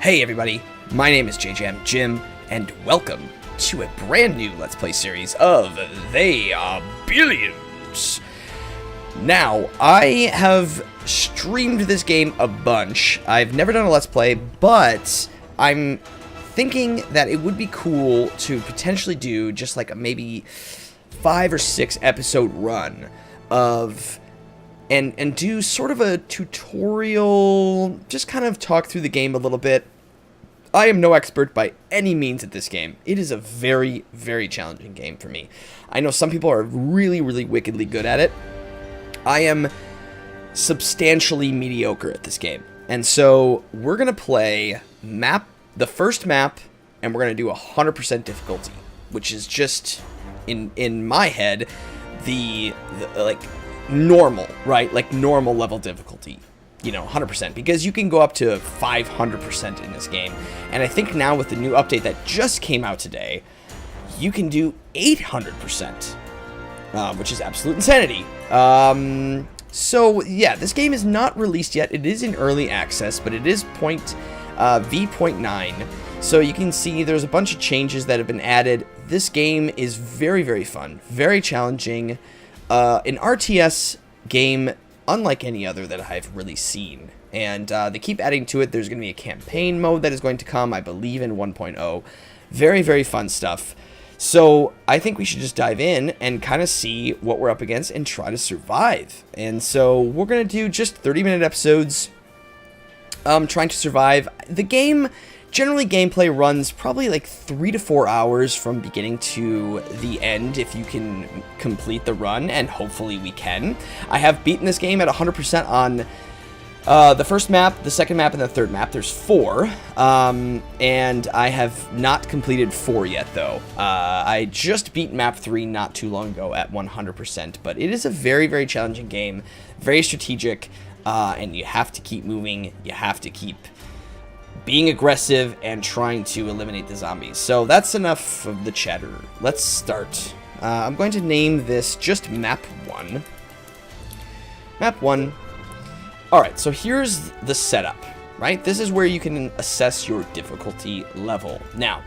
Hey everybody, my name is JJamJim, and welcome to a brand new Let's Play series of They Are Billions. Now, I have streamed this game a bunch. I've never done a Let's Play, but I'm thinking that it would be cool to potentially do just like a maybe 5 or 6 episode run of and do sort of a tutorial, just kind of talk through the game a little bit. I am no expert by any means at this game. It is a very, very challenging game for me. I know some people are really, really wickedly good at it. I am substantially mediocre at this game. And so we're going to play the first map, and we're going to do 100% difficulty, which is just, in my head, the like, normal, right? Like, normal level difficulty. You know, 100%, because you can go up to 500% in this game. And I think now with the new update that just came out today, you can do 800%, which is absolute insanity. So yeah, this game is not released yet. It is in early access, but it is V.0.9. So you can see there's a bunch of changes that have been added. This game is very, very fun, very challenging. An RTS game unlike any other that I've really seen. And they keep adding to it. There's going to be a campaign mode that is going to come, I believe, in 1.0. Very, very fun stuff. So I think we should just dive in and kind of see what we're up against and try to survive. And so we're going to do just 30-minute episodes trying to survive. The game, generally gameplay runs probably like 3 to 4 hours from beginning to the end if you can complete the run, and hopefully we can. I have beaten this game at 100% on the first map, the second map, and the third map. There's 4, and I have not completed 4 yet, though. I just beat map 3 not too long ago at 100%, but it is a very, very challenging game, very strategic, and you have to keep moving, you have to keep being aggressive and trying to eliminate the zombies. So that's enough of the chatter. Let's start. I'm going to name this just Map 1. Map 1. Alright, so here's the setup, right? This is where you can assess your difficulty level. Now,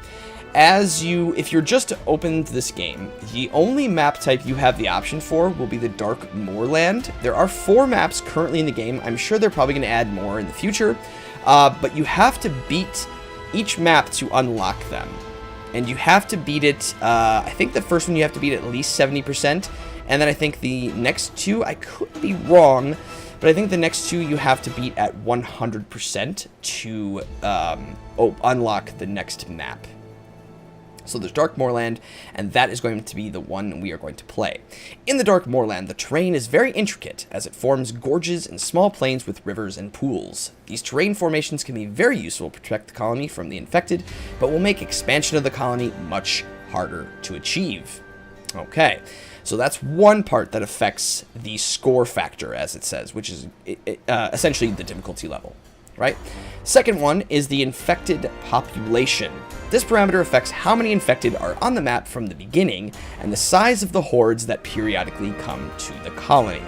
if you're just opened this game, the only map type you have the option for will be the Dark Moorland. There are 4 maps currently in the game. I'm sure they're probably going to add more in the future. But you have to beat each map to unlock them. And you have to beat it, I think the first one you have to beat at least 70%. And then I think the next 2, I could be wrong, but I think the next 2 you have to beat at 100% to unlock the next map. So there's Dark Moorland, and that is going to be the one we are going to play. In the Dark Moorland, the terrain is very intricate, as it forms gorges and small plains with rivers and pools. These terrain formations can be very useful to protect the colony from the infected, but will make expansion of the colony much harder to achieve. Okay, so that's one part that affects the score factor, as it says, which is essentially the difficulty level, right? Second one is the infected population. This parameter affects how many infected are on the map from the beginning and the size of the hordes that periodically come to the colony.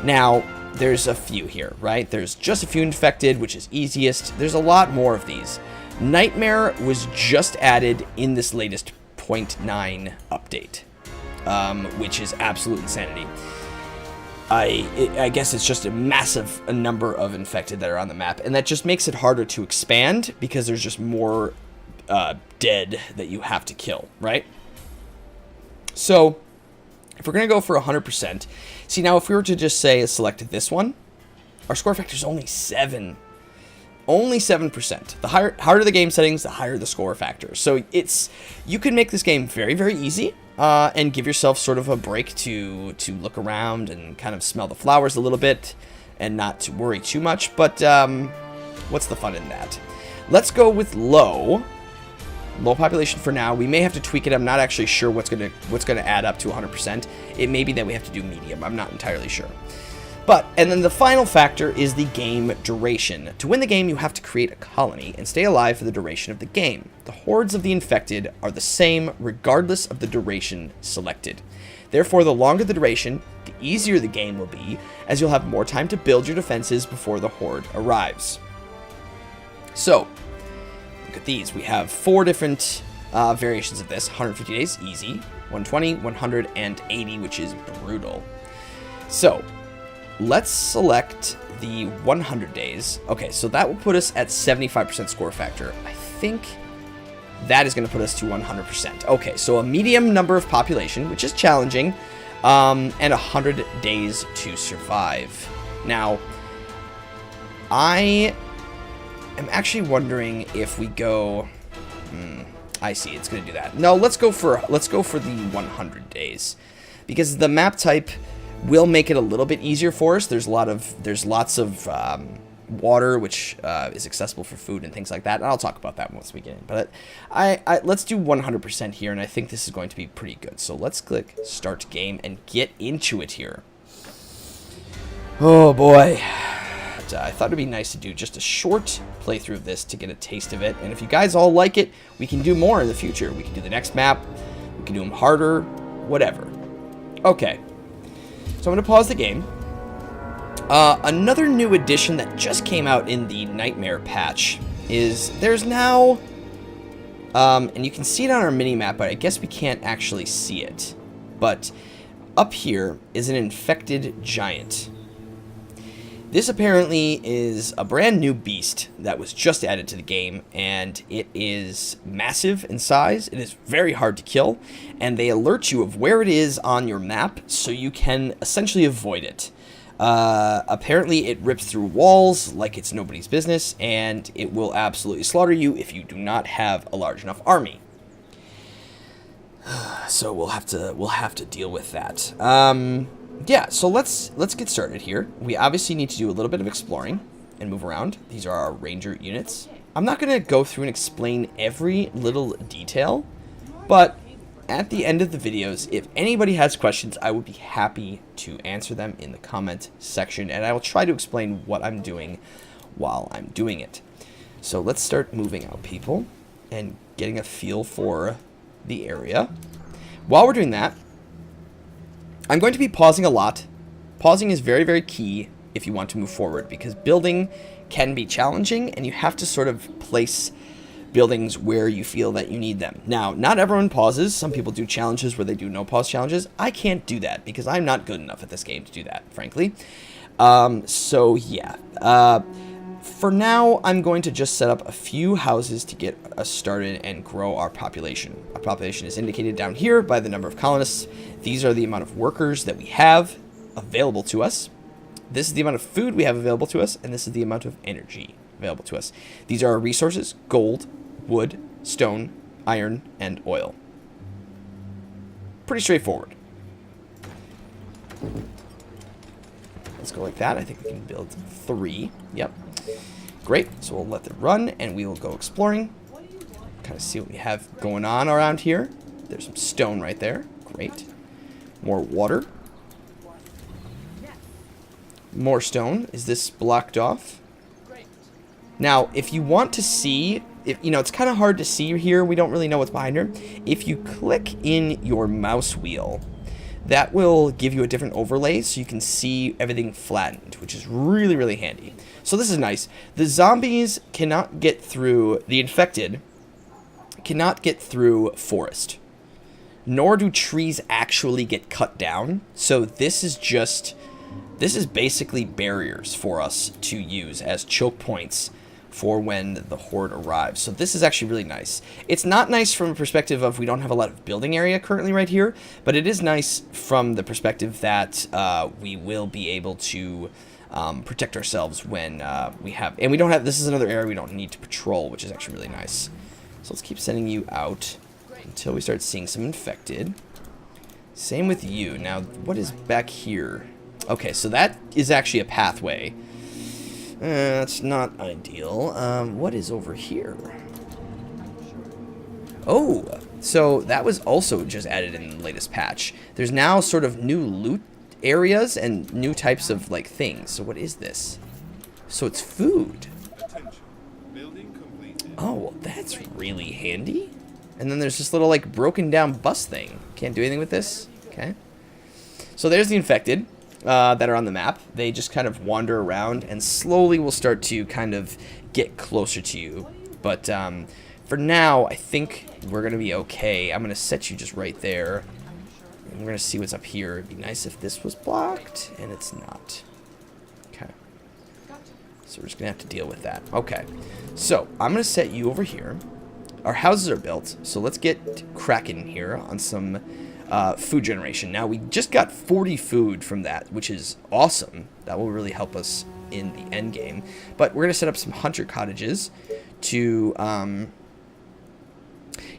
Now, there's a few here, right? There's just a few infected, which is easiest. There's a lot more of these. Nightmare was just added in this latest 0.9 update, which is absolute insanity. I guess it's just a massive number of infected that are on the map, and that just makes it harder to expand because there's just more dead that you have to kill, right? So if we're going to go for 100%, see, now if we were to just say select this one, our score factor is only 7. Only 7%. The harder the game settings, the higher the score factor. So you can make this game very, very easy and give yourself sort of a break to look around and kind of smell the flowers a little bit and not to worry too much. But what's the fun in that? Let's go with low. Low population for now. We may have to tweak it. I'm not actually sure what's gonna add up to 100%. It may be that we have to do medium. I'm not entirely sure. And then the final factor is the game duration. To win the game, you have to create a colony and stay alive for the duration of the game. The hordes of the infected are the same regardless of the duration selected. Therefore, the longer the duration, the easier the game will be, as you'll have more time to build your defenses before the horde arrives. So, look at these. We have 4 different variations of this. 150 days, easy. 120, 180, which is brutal. So, let's select the 100 days. Okay, so that will put us at 75% score factor. I think that is going to put us to 100%. Okay, so a medium number of population, which is challenging, and 100 days to survive. Now, I am actually wondering if we go... I see, it's going to do that. No, let's go for the 100 days, because the map type will make it a little bit easier for us. There's lots of water, which is accessible for food and things like that. And I'll talk about that once we get in. But let's do 100% here, and I think this is going to be pretty good. So let's click Start Game and get into it here. Oh boy. I thought it'd be nice to do just a short playthrough of this to get a taste of it. And if you guys all like it, we can do more in the future. We can do the next map. We can do them harder. Whatever. Okay. So I'm going to pause the game. Another new addition that just came out in the Nightmare patch is there's now... and you can see it on our mini-map, but I guess we can't actually see it. But up here is an infected giant. This apparently is a brand new beast that was just added to the game, and it is massive in size. It is very hard to kill, and they alert you of where it is on your map so you can essentially avoid it. Apparently it rips through walls like it's nobody's business, and it will absolutely slaughter you if you do not have a large enough army. So we'll have to deal with that. Yeah, so let's get started here. We obviously need to do a little bit of exploring and move around. These are our ranger units. I'm not going to go through and explain every little detail, but at the end of the videos, if anybody has questions, I would be happy to answer them in the comment section, and I will try to explain what I'm doing while I'm doing it. So let's start moving out, people, and getting a feel for the area. While we're doing that, I'm going to be pausing a lot. Pausing is very, very key if you want to move forward, because building can be challenging, and you have to sort of place buildings where you feel that you need them. Now, not everyone pauses. Some people do challenges where they do no pause challenges. I can't do that because I'm not good enough at this game to do that, frankly. So yeah. For now, I'm going to just set up a few houses to get us started and grow our population. Our population is indicated down here by the number of colonists. These are the amount of workers that we have available to us. This is the amount of food we have available to us, and this is the amount of energy available to us. These are our resources: gold, wood, stone, iron, and oil. Pretty straightforward. Let's go like that. I think we can build 3. Yep. Great. So we'll let them run, and we will go exploring. Kind of see what we have going on around here. There's some stone right there. Great. More water. More stone. Is this blocked off? Now, if you want to see, it's kind of hard to see here. We don't really know what's behind her. If you click in your mouse wheel, that will give you a different overlay so you can see everything flattened, which is really, really handy. So this is nice. The zombies cannot get through, the infected cannot get through forest, nor do trees actually get cut down. So this is basically barriers for us to use as choke points for when the horde arrives. So this is actually really nice. It's not nice from a perspective of we don't have a lot of building area currently right here, but it is nice from the perspective that we will be able to protect ourselves when we have, and we don't have, this is another area we don't need to patrol, which is actually really nice. So let's keep sending you out until we start seeing some infected. Same with you. Now, what is back here? Okay, so that is actually a pathway. That's not ideal. What is over here? Oh, so that was also just added in the latest patch. There's now sort of new loot areas and new types of, like, things. So what is this? So it's food. Oh, well, that's really handy. And then there's this little, like, broken down bus thing. Can't do anything with this. Okay. So there's the infected that are on the map. They just kind of wander around and slowly will start to kind of get closer to you But for now, I think we're going to be okay. I'm going to set you just right there. And we're going to see what's up here. It'd be nice if this was blocked, and it's not. Okay. So we're just going to have to deal with that. Okay. So I'm going to set you over here. Our houses are built, so let's get cracking here on some food generation. Now, we just got 40 food from that, which is awesome. That will really help us in the end game. But we're going to set up some hunter cottages to...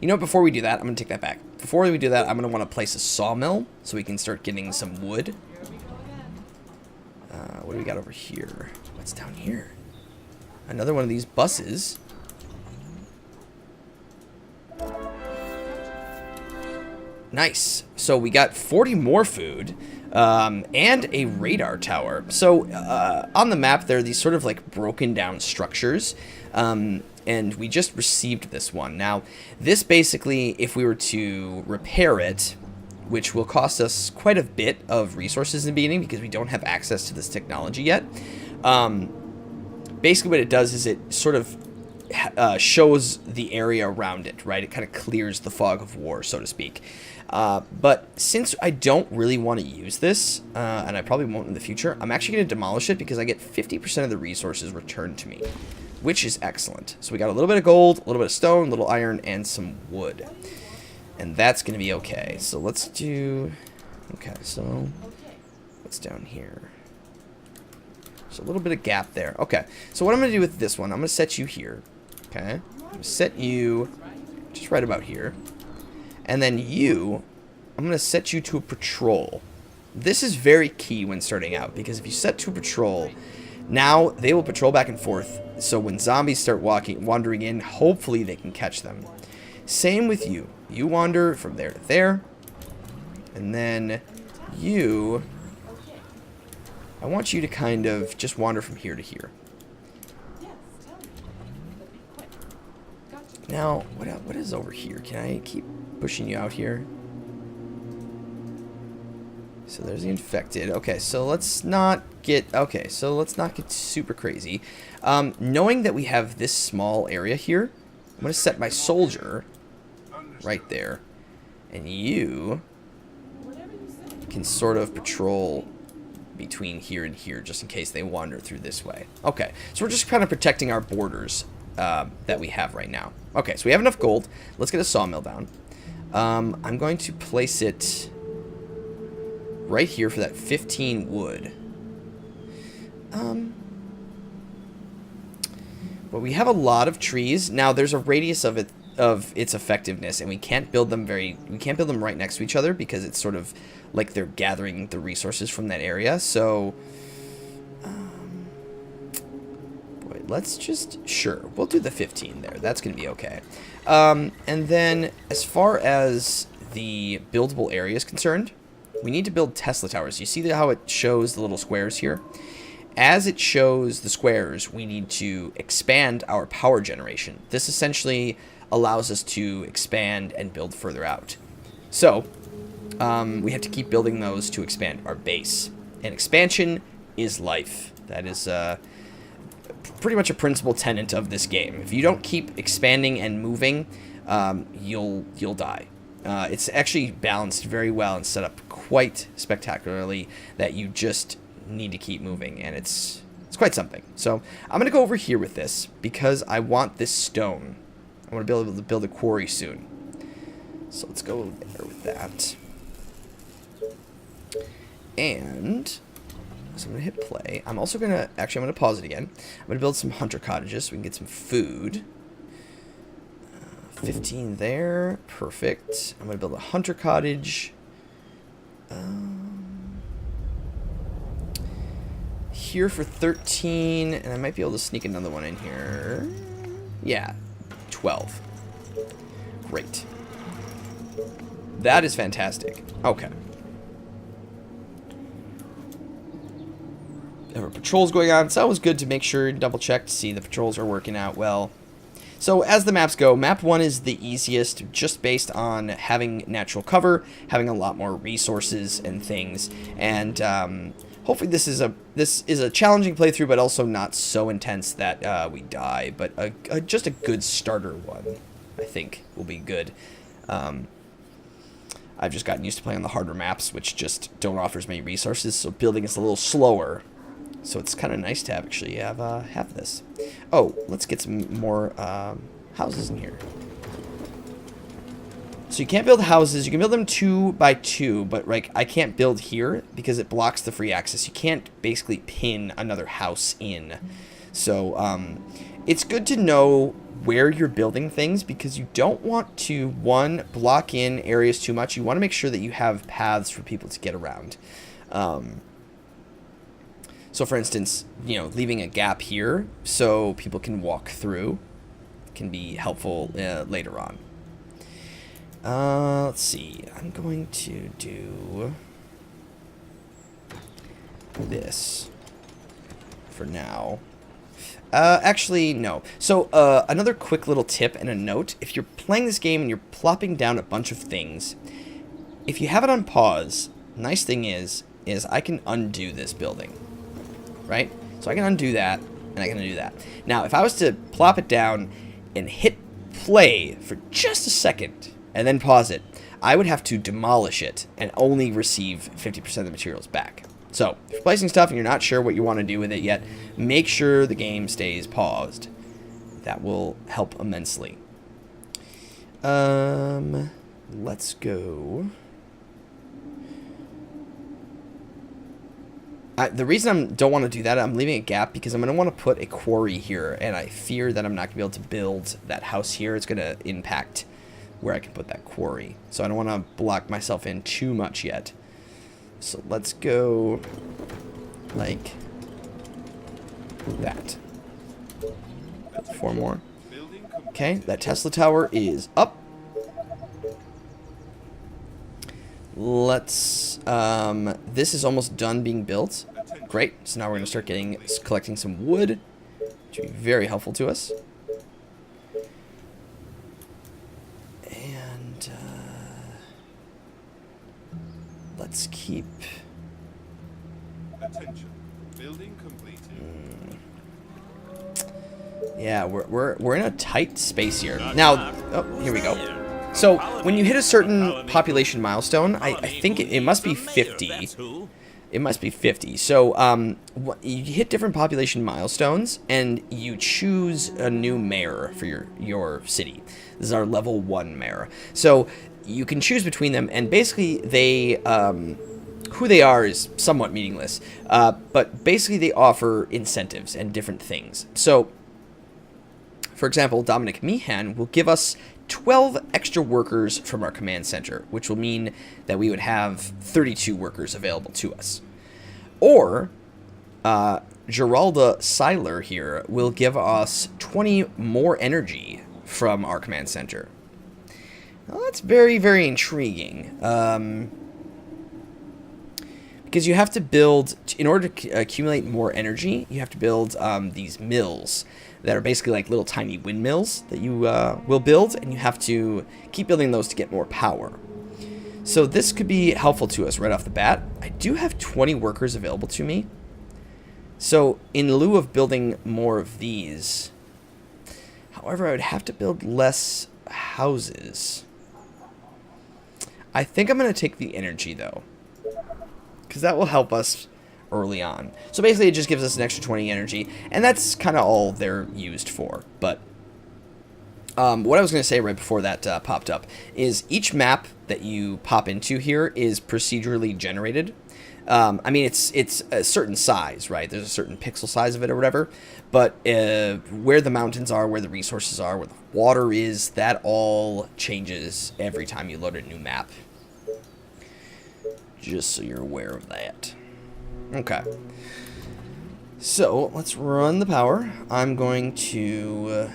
you know, before we do that, I'm going to take that back. Before we do that, I'm going to want to place a sawmill so we can start getting some wood. What do we got over here? What's down here? Another one of these buses. Nice. So we got 40 more food and a radar tower. So on the map, there are these sort of like broken down structures. And we just received this one. Now, this basically, if we were to repair it, which will cost us quite a bit of resources in the beginning because we don't have access to this technology yet, basically what it does is it sort of shows the area around it, right? It kind of clears the fog of war, so to speak. But since I don't really want to use this, and I probably won't in the future, I'm actually going to demolish it because I get 50% of the resources returned to me, which is excellent. So we got a little bit of gold, a little bit of stone, a little iron, and some wood. And that's going to be okay. So let's do... Okay, so what's down here? So a little bit of gap there. Okay, so what I'm going to do with this one, I'm going to set you here. Okay, I'm going to set you just right about here. And then you, I'm going to set you to a patrol. This is very key when starting out, because if you set to a patrol, now they will patrol back and forth. So when zombies start wandering in, hopefully they can catch them. Same with you. You wander from there to there. And then you, I want you to kind of just wander from here to here. Now, what is over here? Can I keep pushing you out here? So there's the infected. Okay, so let's not get super crazy. Knowing that we have this small area here, I'm going to set my soldier right there. And you can sort of patrol between here and here just in case they wander through this way. Okay, so we're just kind of protecting our borders that we have right now. Okay, so we have enough gold. Let's get a sawmill down. I'm going to place it right here for that 15 wood. Well, we have a lot of trees. Now, there's a radius of its effectiveness, and we can't build them right next to each other because it's sort of like they're gathering the resources from that area. So, let's just, sure, we'll do the 15 there. That's going to be okay. And then as far as the buildable area is concerned, we need to build Tesla towers. You see how it shows the little squares here? As it shows the squares, we need to expand our power generation. This essentially allows us to expand and build further out. So, we have to keep building those to expand our base. And expansion is life. That is pretty much a principal tenet of this game. If you don't keep expanding and moving, you'll die. It's actually balanced very well and set up quite spectacularly that you just need to keep moving, and it's quite something. So I'm going to go over here with this because I want this stone. I want to be able to build a quarry soon. So let's go there with that. And so I'm going to hit play. I'm also going to, actually I'm going to pause it again. I'm going to build some hunter cottages so we can get some food. 15 there. Perfect. I'm going to build a hunter cottage. Here for 13, and I might be able to sneak another one in here. Yeah, 12. Great. That is fantastic. Okay. There were patrols going on, so that was good to make sure, double check to see the patrols are working out well. So as the maps go, map 1 is the easiest just based on having natural cover, having a lot more resources and things, and hopefully this is a challenging playthrough, but also not so intense that we die. But just a good starter one, I think, will be good. I've just gotten used to playing on the harder maps, which just don't offer as many resources, so building is a little slower. So it's kind of nice to actually have this. Oh, let's get some more houses in here. So you can't build houses. You can build them 2 by 2, but like I can't build here because it blocks the free access. You can't basically pin another house in. So it's good to know where you're building things because you don't want to, one, block in areas too much. You want to make sure that you have paths for people to get around. So for instance, you know, leaving a gap here so people can walk through can be helpful later on. Let's see. I'm going to do this for now. Actually, no. So, another quick little tip and a note. If you're playing this game and you're plopping down a bunch of things, if you have it on pause, nice thing is I can undo this building. Right? So I can undo that, and I can undo that. Now, if I was to plop it down and hit play for just a second, and then pause it, I would have to demolish it and only receive 50% of the materials back. So, if you're placing stuff and you're not sure what you want to do with it yet, make sure the game stays paused. That will help immensely. Let's go. The reason I don't want to do that, I'm leaving a gap because I'm going to want to put a quarry here, and I fear that I'm not going to be able to build that house here. It's going to impact where I can put that quarry. So I don't want to block myself in too much yet. So let's go like that. 4 more. Okay, that Tesla tower is up. Let's, this is almost done being built. Great, so now we're going to start collecting some wood, which will be very helpful to us. And, let's keep... Attention. Building completed. Yeah, we're in a tight space here. Now, oh, here we go. So, when you hit a certain population milestone, I think it must be 50. It must be 50. So, you hit different population milestones, and you choose a new mayor for your city. This is our level 1 mayor. So, you can choose between them, and basically, they... who they are is somewhat meaningless. But basically, they offer incentives and different things. So, for example, Dominic Meehan will give us 12 extra workers from our command center, which will mean that we would have 32 workers available to us. Or, Geralda Seiler here will give us 20 more energy from our command center. Now, that's very, very intriguing. Because you have to build, in order to accumulate more energy, you have to build these mills that are basically like little tiny windmills that you will build, and you have to keep building those to get more power. So this could be helpful to us right off the bat. I do have 20 workers available to me. So in lieu of building more of these, however, I would have to build less houses. I think I'm going to take the energy, though, because that will help us early on. So basically, it just gives us an extra 20 energy, and that's kind of all they're used for. But what I was going to say right before that popped up is each map that you pop into here is procedurally generated. I mean, it's a certain size, right? There's a certain pixel size of it or whatever. But where the mountains are, where the resources are, where the water is, that all changes every time you load a new map. Just so you're aware of that. Okay. So, let's run the power. I'm going to...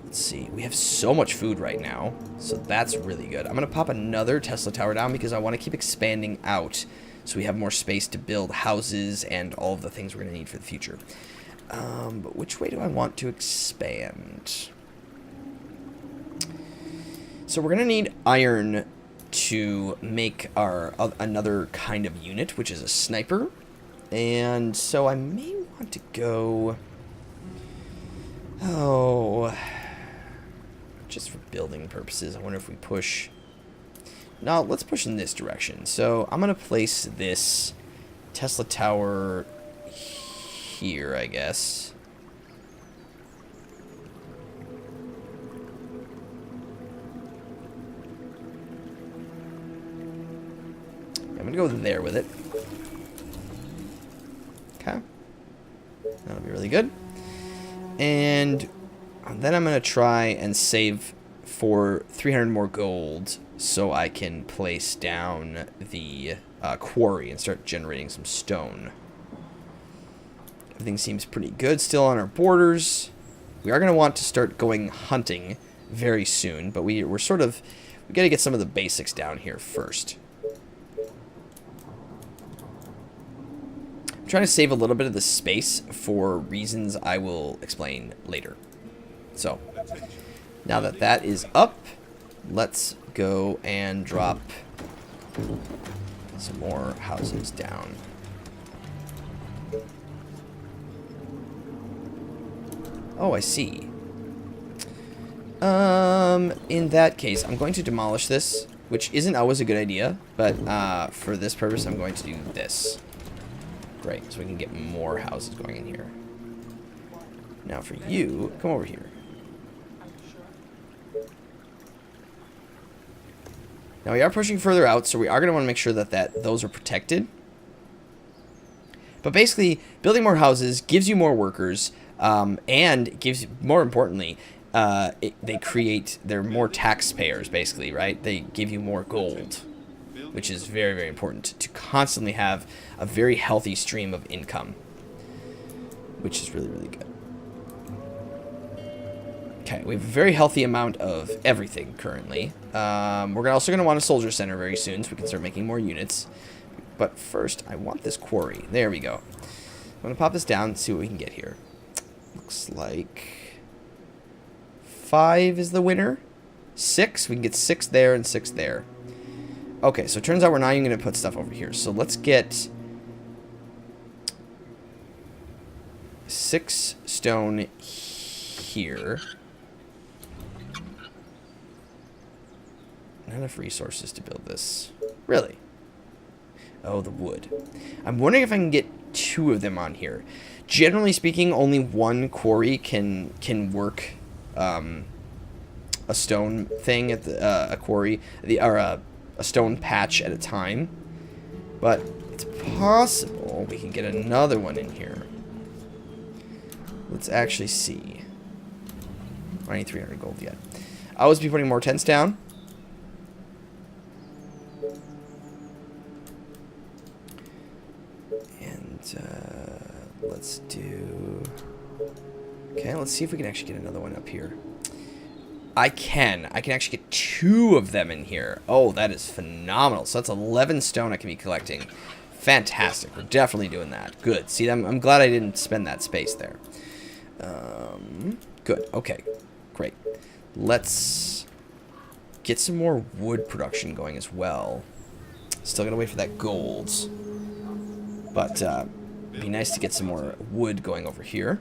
let's see. We have so much food right now, so that's really good. I'm going to pop another Tesla tower down because I want to keep expanding out so we have more space to build houses and all of the things we're going to need for the future. But which way do I want to expand? So we're going to need iron to make our another kind of unit, which is a sniper. And so I may want to go... Oh... Just for building purposes, I wonder if we push... No, let's push in this direction. So I'm going to place this Tesla tower here, I guess. I'm going to go there with it. Okay. That'll be really good. And then I'm going to try and save for 300 more gold so I can place down the quarry and start generating some stone. Everything seems pretty good still on our borders. We are going to want to start going hunting very soon, but we got to get some of the basics down here first. I'm trying to save a little bit of the space for reasons I will explain later. So, now that that is up, let's go and drop some more houses down. Oh, I see. In that case, I'm going to demolish this, which isn't always a good idea, but for this purpose, I'm going to do this. Great, so we can get more houses going in here. Now for you, come over here. Now we are pushing further out, so we are going to want to make sure that those are protected. But basically, building more houses gives you more workers, and gives, more importantly, they're more taxpayers, basically, right? They give you more gold, which is very, very important to constantly have a very healthy stream of income, which is really, really good. Okay, we have a very healthy amount of everything currently. We're also going to want a soldier center very soon so we can start making more units. But first, I want this quarry. There we go. I'm going to pop this down and see what we can get here. Looks like 5 is the winner. 6. We can get 6 there and 6 there. Okay, so it turns out we're not even going to put stuff over here. So let's get 6 stone here. Not enough resources to build this. Really? Oh, the wood. I'm wondering if I can get 2 of them on here. Generally speaking, only one quarry can work a stone thing at the a quarry, or a stone patch at a time. But it's possible we can get another one in here. Let's actually see. I need 300 gold yet. I'll always be putting more tents down. Let's do... Okay, let's see if we can actually get another one up here. I can actually get 2 of them in here. Oh, that is phenomenal. So that's 11 stone I can be collecting. Fantastic. We're definitely doing that. Good. See, I'm glad I didn't spend that space there. Good. Okay. Great. Let's get some more wood production going as well. Still gotta wait for that gold. But, it'd be nice to get some more wood going over here.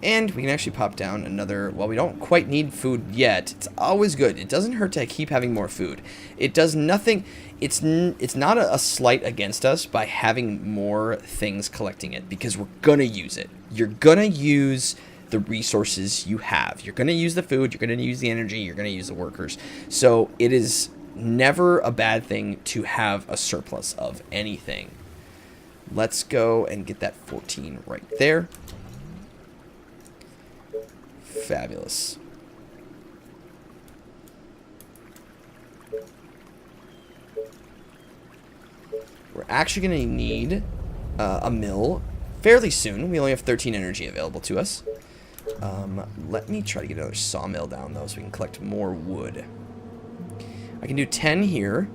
And we can actually pop down another... Well, we don't quite need food yet. It's always good. It doesn't hurt to keep having more food. It does nothing... It's not a slight against us by having more things collecting it, because we're going to use it. You're going to use the resources you have. You're going to use the food. You're going to use the energy. You're going to use the workers. So it is never a bad thing to have a surplus of anything. Let's go and get that 14 right there. Fabulous. We're actually going to need a mill fairly soon. We only have 13 energy available to us. Let me try to get another sawmill down, though, so we can collect more wood. I can do 10 here.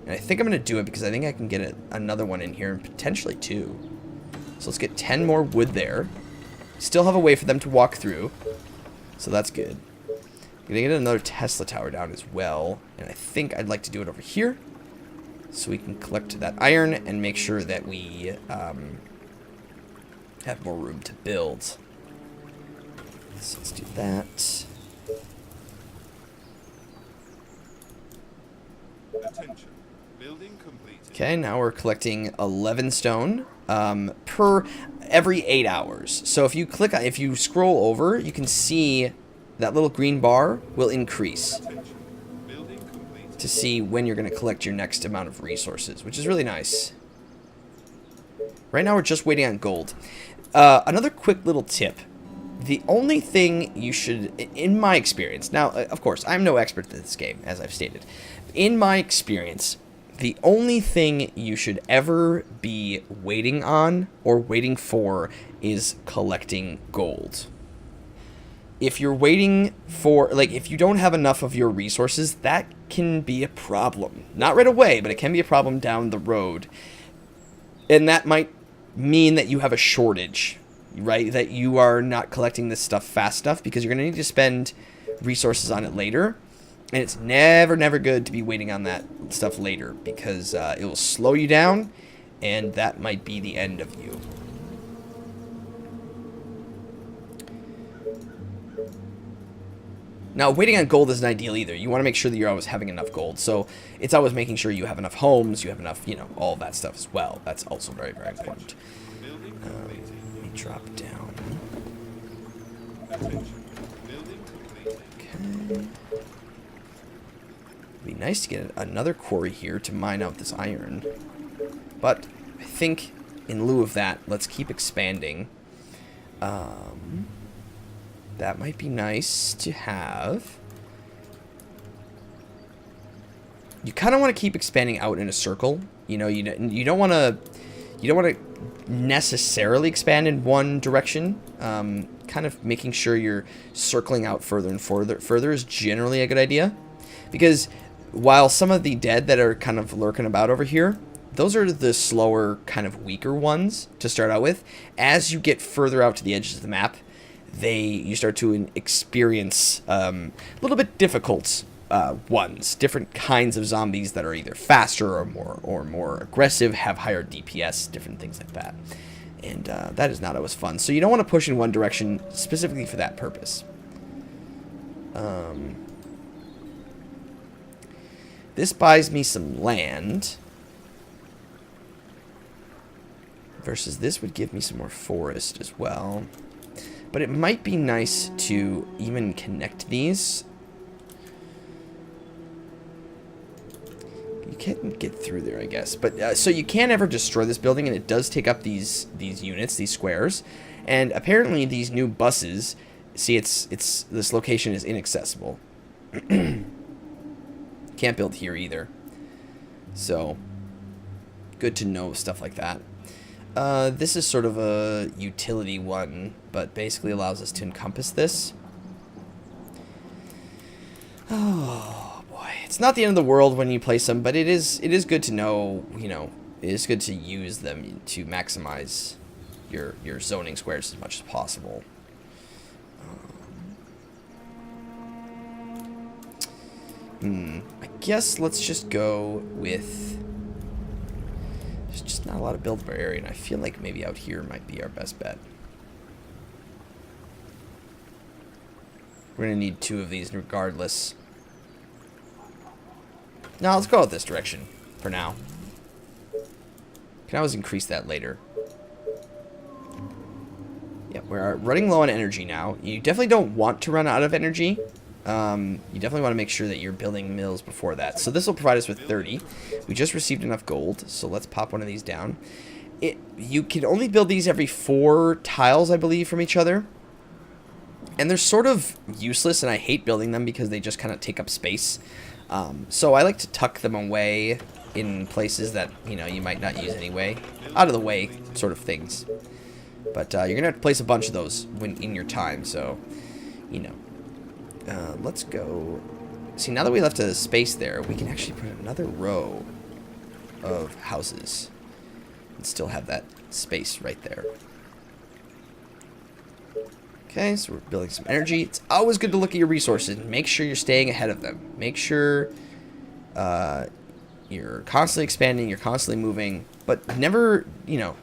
And I think I'm going to do it because I think I can get another one in here and potentially 2. So let's get 10 more wood there. Still have a way for them to walk through. So that's good. I'm going to get another Tesla tower down as well. And I think I'd like to do it over here. so we can collect that iron and make sure that we have more room to build. So let's do that. Attention. Building completed. Okay, now we're collecting 11 stone per every 8 hours. So if you scroll over, you can see that little green bar will increase Attention. Building completed. to see when you're going to collect your next amount of resources, which is really nice. Right now we're just waiting on gold. Another quick little tip. The only thing you should, in my experience, now, of course, I'm no expert at this game, as I've stated. In my experience, the only thing you should ever be waiting on or waiting for is collecting gold. If you're waiting for, like, if you don't have enough of your resources, that can be a problem. Not right away, but it can be a problem down the road. And that might mean that you have a shortage, right? That you are not collecting this stuff fast enough because you're going to need to spend resources on it later. And it's never good to be waiting on that stuff later because it will slow you down and that might be the end of you. Now, waiting on gold isn't ideal either. You want to make sure that you're always having enough gold. So it's always making sure you have enough homes, you have enough, all that stuff as well. That's also very important. Building completed. Let me drop down. Attention. Building completed. Okay. It'd be nice to get another quarry here to mine out this iron. But I think in lieu of that, let's keep expanding. That might be nice to have. You kind of want to keep expanding out in a circle. You don't want to necessarily expand in one direction. Kind of making sure you're circling out further and further is generally a good idea. Because while some of the dead that are kind of lurking about over here, those are the slower, kind of weaker ones to start out with. As you get further out to the edges of the map, you start to experience a little bit difficult ones, different kinds of zombies that are either faster or more aggressive, have higher DPS, different things like that. And that is not always fun. So you don't want to push in one direction specifically for that purpose. This buys me some land. Versus this would give me some more forest as well. But it might be nice to even connect these. You can't get through there, I guess. But so you can't ever destroy this building, and it does take up these units, these squares. And apparently these new buses, see, this location is inaccessible. Can't build here either. So good to know stuff like that. This is sort of a utility one, but basically allows us to encompass this. Oh boy, it's not the end of the world when you place them, but it is good to know. It is good to use them to maximize your zoning squares as much as possible. I guess let's just go with. There's just not a lot of buildable area, and I feel like maybe out here might be our best bet. We're going to need 2 of these regardless. No, let's go out this direction for now. Can always increase that later. Yeah, we're running low on energy now. You definitely don't want to run out of energy. You definitely want to make sure that you're building mills before that. So this will provide us with 30. We just received enough gold, so let's pop one of these down. You can only build these every 4 tiles, I believe, from each other. And they're sort of useless, and I hate building them because they just kind of take up space. So I like to tuck them away in places that, you might not use anyway. Out of the way sort of things. But you're going to have to place a bunch of those in your time, so, let's go. See, now that we left a space there, we can actually put another row of houses and still have that space right there. Okay, so we're building some energy. It's always good to look at your resources and make sure you're staying ahead of them. Make sure you're constantly expanding, you're constantly moving, but never, you know,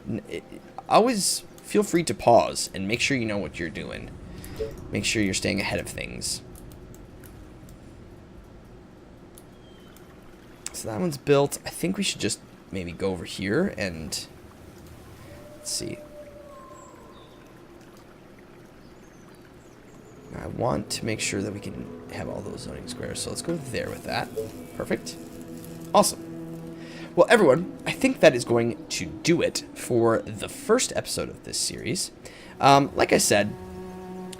always feel free to pause and make sure you know what you're doing. Make sure you're staying ahead of things. So that one's built. I think we should just maybe go over here and let's see. I want to make sure that we can have all those zoning squares, so let's go there with that. Perfect. Awesome. Well, everyone, I think that is going to do it for the first episode of this series. Like I said,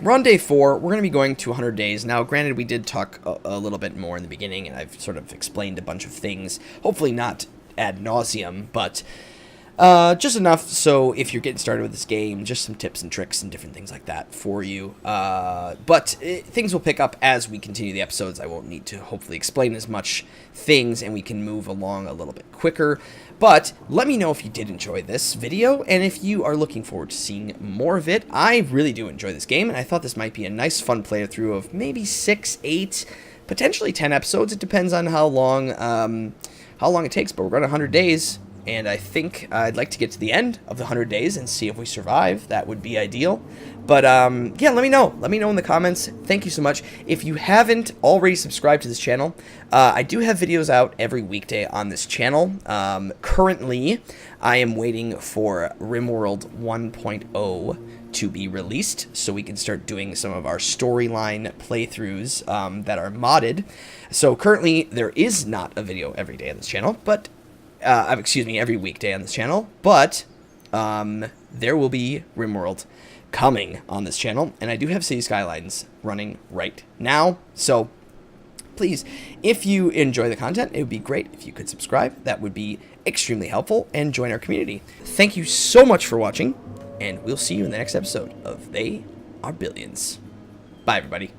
we're on day 4. We're going to be going to 100 days. Now, granted, we did talk a little bit more in the beginning, and I've sort of explained a bunch of things. Hopefully not ad nauseum, but just enough so if you're getting started with this game, just some tips and tricks and different things like that for you. But things will pick up as we continue the episodes. I won't need to hopefully explain as much things, and we can move along a little bit quicker. But let me know if you did enjoy this video, and if you are looking forward to seeing more of it. I really do enjoy this game, and I thought this might be a nice, fun playthrough of maybe 6, 8, potentially 10 episodes. It depends on how long it takes, but we're going 100 days. And I think I'd like to get to the end of the 100 days and see if we survive. That would be ideal. But, yeah, let me know. Let me know in the comments. Thank you so much. If you haven't already subscribed to this channel, I do have videos out every weekday on this channel. Currently, I am waiting for RimWorld 1.0 to be released so we can start doing some of our storyline playthroughs that are modded. So currently, there is not a video every day on this channel, but... excuse me, every weekday on this channel, but there will be RimWorld coming on this channel, and I do have City Skylines running right now, so please, if you enjoy the content, it would be great if you could subscribe. That would be extremely helpful, and join our community. Thank you so much for watching, and we'll see you in the next episode of They Are Billions. Bye, everybody.